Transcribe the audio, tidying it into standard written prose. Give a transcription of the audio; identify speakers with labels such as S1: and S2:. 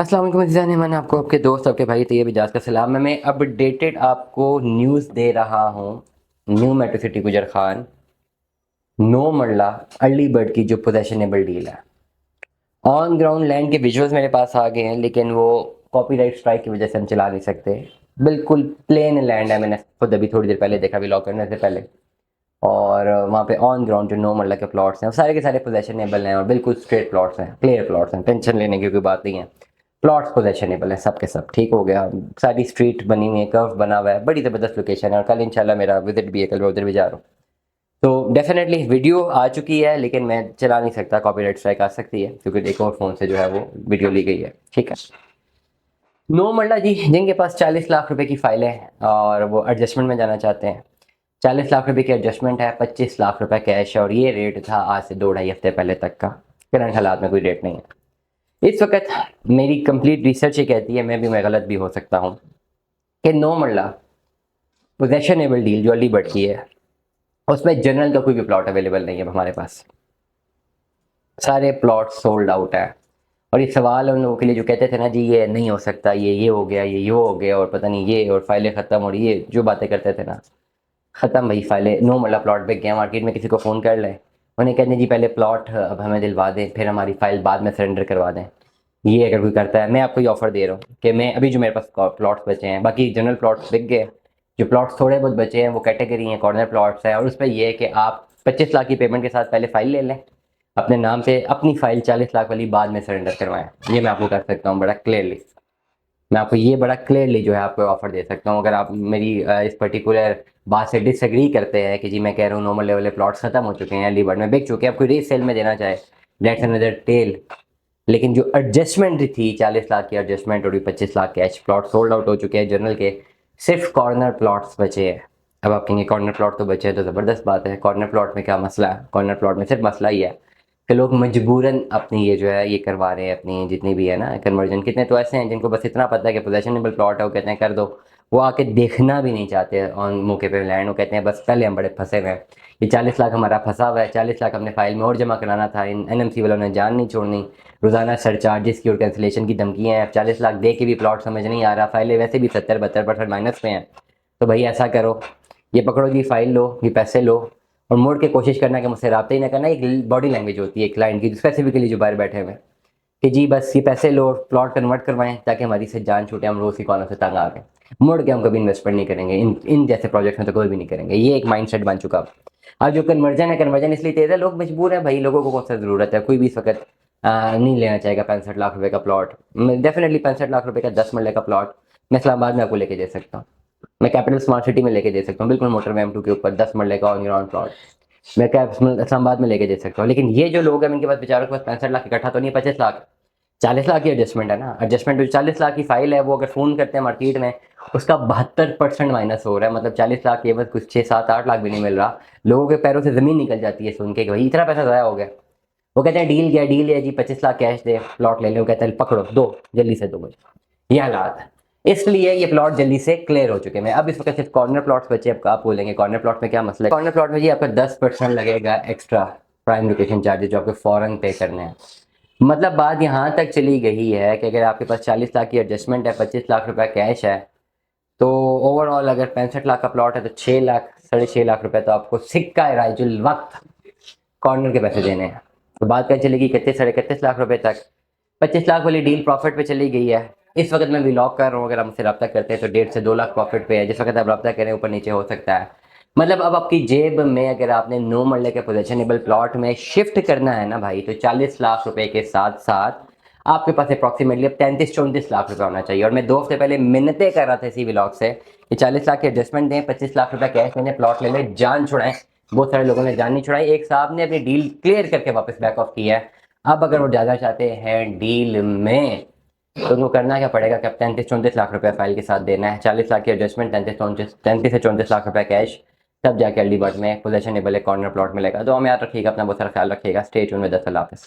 S1: अस्सलाम वालेकुम अज़ीज़ान, मैंने आपको आपके दोस्त आपके भाई तैयब इजाज़ का सलाम। मैं अपडेटेड आपको न्यूज़ दे रहा हूँ। न्यू मेट्रो सिटी गुजर खान नो मरला अर्ली बर्ड की जो पोजेशनेबल डील है, ऑन ग्राउंड लैंड के विजुअल्स मेरे पास आ गए हैं, लेकिन वो कॉपीराइट स्ट्राइक की वजह से हम चला नहीं सकते। बिल्कुल प्लेन लैंड है, मैंने खुद अभी थोड़ी देर पहले देखा व्लॉग करने से पहले। और वहाँ पे ऑन ग्राउंड जो नो मरला के प्लॉट्स हैं वो सारे के सारे पोजेशनेबल हैं और बिल्कुल स्ट्रेट प्लॉट्स हैं, क्लियर प्लॉट्स हैं, टेंशन लेने की कोई बात नहीं है। प्लॉट्स पोजेशनेबल है, सब के सब ठीक हो गया। सारी स्ट्रीट बनी हुई है, कर्व बना हुआ है, बड़ी ज़बरदस्त लोकेशन है और कल इंशाल्लाह मेरा विजिट भी है, कल मैं उधर भी जा रहा हूँ। तो डेफिनेटली वीडियो आ चुकी है, लेकिन मैं चला नहीं सकता, कॉपीराइट स्ट्राइक आ सकती है क्योंकि एक और फ़ोन से जो है वो वीडियो ली गई है। ठीक है। नो मल्ला जी जिनके पास 40 लाख रुपए की फाइल है और वो एडजस्टमेंट में जाना चाहते हैं, 40 लाख रुपए की एडजस्टमेंट है, 25 लाख रुपए कैश है और ये रेट था आज से 2 ढाई हफ्ते पहले तक का। करंट हालात में कोई रेट नहीं है इस वक्त। मेरी कंप्लीट रिसर्च ये कहती है, मैं गलत भी हो सकता हूँ, कि नो मल्ला पोजेशनेबल डील जो अलीबर्ड की है उसमें जनरल का कोई भी प्लॉट अवेलेबल नहीं है हमारे पास। सारे प्लॉट सोल्ड आउट है। और ये सवाल है उन लोगों के लिए जो कहते थे ना जी ये नहीं हो सकता, ये हो गया, ये हो गया और पता नहीं ये, और फाइलें ख़त्म, और ये जो बातें करते थे ना, ख़त्म भाई फाइलें। नो मल्ला प्लॉट बिक गया, मार्केट में किसी को फ़ोन कर लें, उन्हें कहते हैं जी पहले प्लॉट अब हमें दिलवा दें, फिर हमारी फ़ाइल बाद में सरेंडर करवा दें। ये अगर कोई करता है, मैं आपको ये ऑफ़र दे रहा हूँ कि मैं अभी जो मेरे पास प्लॉट्स बचे हैं, बाकी जनरल प्लॉट्स बिक गए, जो प्लॉट्स थोड़े बहुत बचे हैं वो कैटेगरी हैं, कॉर्नर प्लॉट्स हैं, और उस पर यह है कि आप 25 लाख की पेमेंट के साथ पहले फ़ाइल ले लें अपने नाम पे, अपनी फ़ाइल 40 लाख वाली बाद में सरेंडर करवाएं। ये मैं आपको कर सकता हूँ बड़ा क्लियरली। मैं आपको ये बड़ा क्लियरली जो है आपको ऑफर दे सकता हूँ। अगर आप मेरी इस पर्टिकुलर बात से डिसएग्री करते हैं कि जी मैं कह रहा हूँ नॉर्मल लेवल प्लॉट्स खत्म हो चुके हैं, अलीगढ़ में बिक चुके हैं, आपको रीसेल में देना चाहे दैट्स अनदर टेल। लेकिन जो एडजस्टमेंट थी 40 लाख की एडजस्टमेंट और 25 lakh cash, plot sold out हो चुके हैं जनरल के, सिर्फ कॉर्नर प्लॉट्स बचे हैं। अब आप कहेंगे कॉर्नर प्लॉट तो बचे हैं तो ज़बरदस्त बात है, कॉर्नर प्लॉट में क्या मसला है? कॉर्नर प्लॉट में सिर्फ मसला ही है कि लोग मजबूरन अपनी ये जो है ये करवा रहे हैं, अपनी जितनी भी है ना कन्वर्जन। कितने तो ऐसे हैं जिनको बस इतना पता है कि पोजेशनेबल प्लॉट है, वो कहते हैं कर दो, वो आके देखना भी नहीं चाहते ऑन मौके पे लैंड, वो कहते हैं बस पहले हम बड़े फंसे हुए हैं, ये 40 लाख हमारा फंसा हुआ है, 40 लाख अपने फाइल में और जमा कराना था, इन NMC वालों ने जान नहीं छोड़नी, रोज़ाना सरचार्जेस की और कैंसिलेशन की धमकियाँ हैं, 40 लाख दे के भी प्लॉट समझ नहीं आ रहा, फाइलें वैसे भी 70-72% माइनस पे हैं। तो भाई ऐसा करो, ये पकड़ो जी फाइल लो, ये पैसे लो, और मोड़ के कोशिश करना कि मुझसे रब्ता ही ना करना। एक बॉडी लैंग्वेज होती है क्लाइंट की स्पेसिफिकली जो बाहर बैठे हुए हैं कि जी बस ये पैसे लो, प्लॉट कन्वर्ट करवाएं ताकि हमारी से जान छूटे, हम रोज़ की कॉलों से तंग आ गए, मुड़ के हम कभी इन्वेस्टमेंट नहीं करेंगे, इन जैसे प्रोजेक्ट में तो कोई भी नहीं करेंगे। ये एक माइंडसेट बन चुका अब जो कन्वर्जन है, कन्वर्जन इसलिए तेज़ है, लोग मजबूर है भाई, लोगों को कौन सा ज़रूरत है, कोई भी इस वक्त नहीं लेना चाहेगा 65 लाख रुपए का प्लॉट। डेफिनेटली 65 लाख रुपए का 10 मरले का प्लॉट मैं इस्लामाबाद में आपको लेके दे सकता हूँ, मैं कैपिटल स्मार्ट सिटी में लेके दे सकता हूँ, बिल्कुल मोटर M2 के ऊपर 10 मरले का ऑन ग्राउंड प्लॉट मैं क्या इस्लामाबाद में लेके दे सकता हूँ। लेकिन ये जो लोग हैं इनके पास बेचारों के पास 65 लाख इकट्ठा तो नहीं है, 25 लाख, 40 लाख की एडजस्टमेंट है ना। एडजस्टमेंट जो 40 लाख की फाइल है वो अगर फ़ोन करते हैं मार्केट में, उसका 72% माइनस हो रहा है, मतलब 40 लाख के बस कुछ 6-7-8 लाख भी नहीं मिल रहा। लोगों के पैरों से ज़मीन निकल जाती है सुन के कि भाई इतना पैसा ज़ाया हो गया। वो कहते हैं डील क्या डील है जी, 25 लाख कैश दे प्लॉट ले लो, कहते हैं पकड़ो दो, जल्दी से दो मुझे। ये हालात है, इसलिए ये प्लॉट जल्दी से क्लियर हो चुके हैं। अब इस वक्त सिर्फ कॉर्नर प्लॉट्स बचे। अब आप बोलेंगे कॉर्नर प्लॉट में क्या मसला है? कॉर्नर प्लॉट में जी आपका 10% लगेगा एक्स्ट्रा प्राइम लोकेशन चार्जेस जो आपको फ़ौरन पे करने हैं। मतलब बात यहाँ तक चली गई है कि अगर आपके पास 40 लाख की एडजस्टमेंट है, 25 लाख रुपए कैश है, तो ओवरऑल अगर 65 लाख का प्लॉट है तो 6 लाख 6.5 लाख रुपए तो आपको सिक्का राइजुल वक्त कॉर्नर के पैसे देने हैं। तो बात क्या चलेगी 31-31.5 लाख रुपए तक। 25 लाख वाली डील प्रॉफिट पे चली गई है। इस वक्त मैं व्लॉग कर रहा हूँ, अगर आप मुझसे रब्ता करते हैं तो 1.5 से 2 लाख प्रॉफिट पे है। जिस वक्त आप रब्ता करें ऊपर नीचे हो सकता है। मतलब अब आपकी जेब में अगर आपने नो मरले के पोजेशनेबल प्लॉट में शिफ्ट करना है ना भाई, तो 40 लाख रुपए के साथ साथ आपके पास अप्रॉक्सीमेटली अब 33-34 लाख रुपए होना चाहिए। और मैं 2 हफ्ते पहले मिन्नतें कर रहा था इसी व्लॉग से कि 40 लाख की एडजस्टमेंट दें, 25 लाख रुपए कैश दें, प्लॉट ले लें, जान छुड़ाएं। बहुत सारे लोगों ने जान नहीं छुड़ाई, एक साहब ने अपनी डील क्लियर करके वापस बैक ऑफ किया है। अब अगर वो ज़्यादा चाहते हैं डील में तो उनको करना क्या पड़ेगा कि अब 33-34 लाख रुपए फाइल के साथ देना है, 40 लाख की एडजस्टमेंट, 33 से 34 लाख रुपए कैश, तब जाके अलीबाग में पोजेशनेबल एक कॉर्नर प्लॉट मिलेगा। तो हम याद रखिएगा, अपना बहुत सारा ख्याल रखिएगा। Stay tune with us. अल्लाह हाफ़िज़।